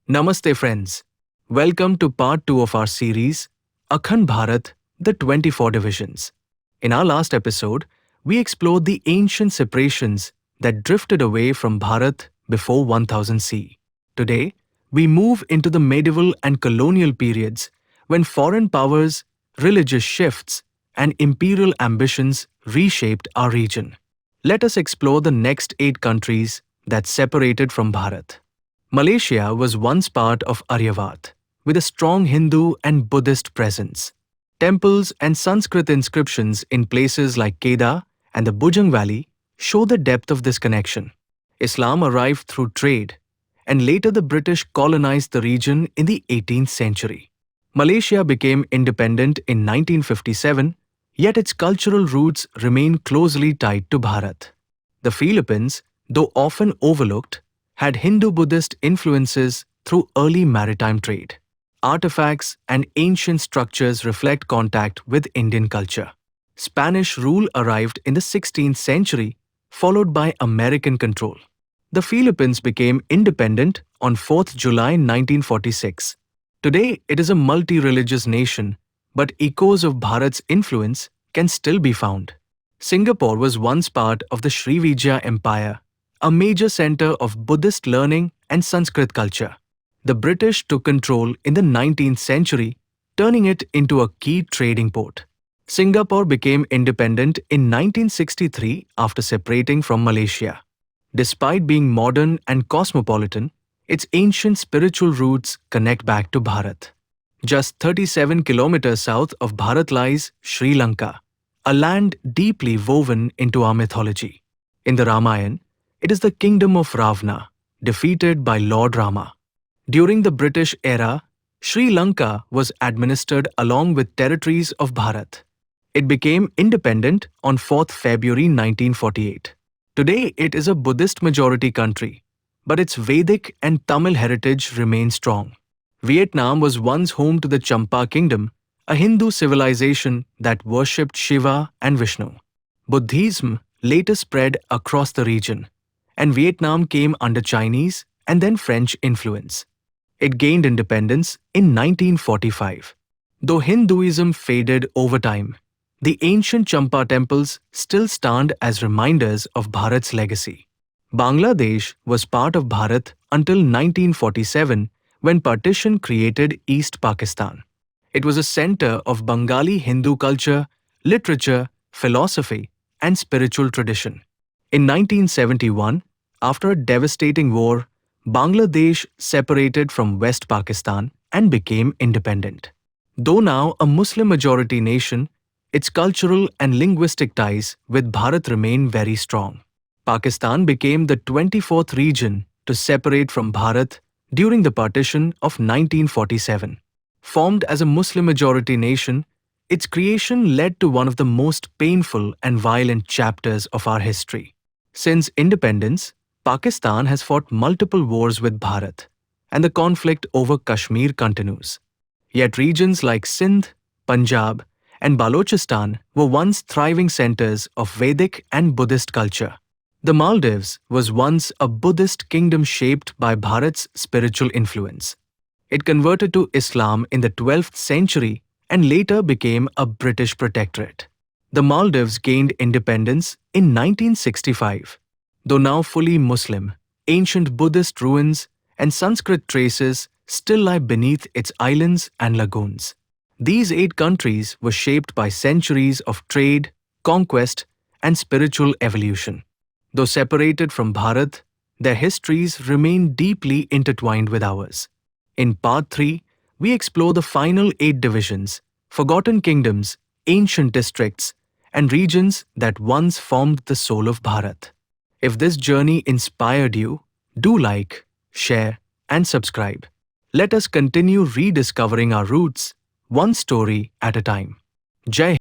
Namaste friends. Welcome to part 2 of our series, Akhanda Bharat, the 24 divisions. In our last episode, we explored the ancient separations that drifted away from Bharat before 1000 CE. Today, we move into the medieval and colonial periods when foreign powers, religious shifts, and imperial ambitions reshaped our region. Let us explore the next 8 countries that separated from Bharat. Malaysia was once part of Aryavat, with a strong Hindu and Buddhist presence. Temples and Sanskrit inscriptions in places like Kedah and the Bujang Valley show the depth of this connection. Islam arrived through trade, and later the British colonized the region in the 18th century. Malaysia became independent in 1957, yet its cultural roots remain closely tied to Bharat. The Philippines, though often overlooked, had Hindu-Buddhist influences through early maritime trade. Artifacts and ancient structures reflect contact with Indian culture. Spanish rule arrived in the 16th century, followed by American control. The Philippines became independent on 4th July 1946. Today, it is a multi-religious nation, but echoes of Bharat's influence can still be found. Singapore was once part of the Srivijaya Empire, a major center of Buddhist learning and Sanskrit culture. The British took control in the 19th century, turning it into a key trading port. Singapore became independent in 1963 after separating from Malaysia. Despite being modern and cosmopolitan, its ancient spiritual roots connect back to Bharat. Just 37 kilometers south of Bharat lies Sri Lanka, a land deeply woven into our mythology. In the Ramayana, it is the kingdom of Ravana, defeated by Lord Rama. During the British era, Sri Lanka was administered along with territories of Bharat. It became independent on 4th February 1948. Today, it is a Buddhist-majority country, but its Vedic and Tamil heritage remains strong. Vietnam was once home to the Champa Kingdom, a Hindu civilization that worshipped Shiva and Vishnu. Buddhism later spread across the region, and Vietnam came under Chinese and then French influence. It gained independence in 1945. Though Hinduism faded over time, the ancient Champa temples still stand as reminders of Bharat's legacy. Bangladesh was part of Bharat until 1947 when partition created East Pakistan. It was a center of Bengali Hindu culture, literature, philosophy, and spiritual tradition. In 1971, after a devastating war, Bangladesh separated from West Pakistan and became independent. Though now a Muslim-majority nation, its cultural and linguistic ties with Bharat remain very strong. Pakistan became the 24th region to separate from Bharat during the partition of 1947. Formed as a Muslim-majority nation, its creation led to one of the most painful and violent chapters of our history. Since independence, Pakistan has fought multiple wars with Bharat, and the conflict over Kashmir continues. Yet regions like Sindh, Punjab, and Balochistan were once thriving centers of Vedic and Buddhist culture. The Maldives was once a Buddhist kingdom shaped by Bharat's spiritual influence. It converted to Islam in the 12th century and later became a British protectorate. The Maldives gained independence in 1965. Though now fully Muslim, ancient Buddhist ruins and Sanskrit traces still lie beneath its islands and lagoons. These 8 countries were shaped by centuries of trade, conquest, and spiritual evolution. Though separated from Bharat, their histories remain deeply intertwined with ours. In Part 3, we explore the final 8 divisions, forgotten kingdoms, ancient districts, and regions that once formed the soul of Bharat. If this journey inspired you, do like, share, and subscribe. Let us continue rediscovering our roots, one story at a time. Jai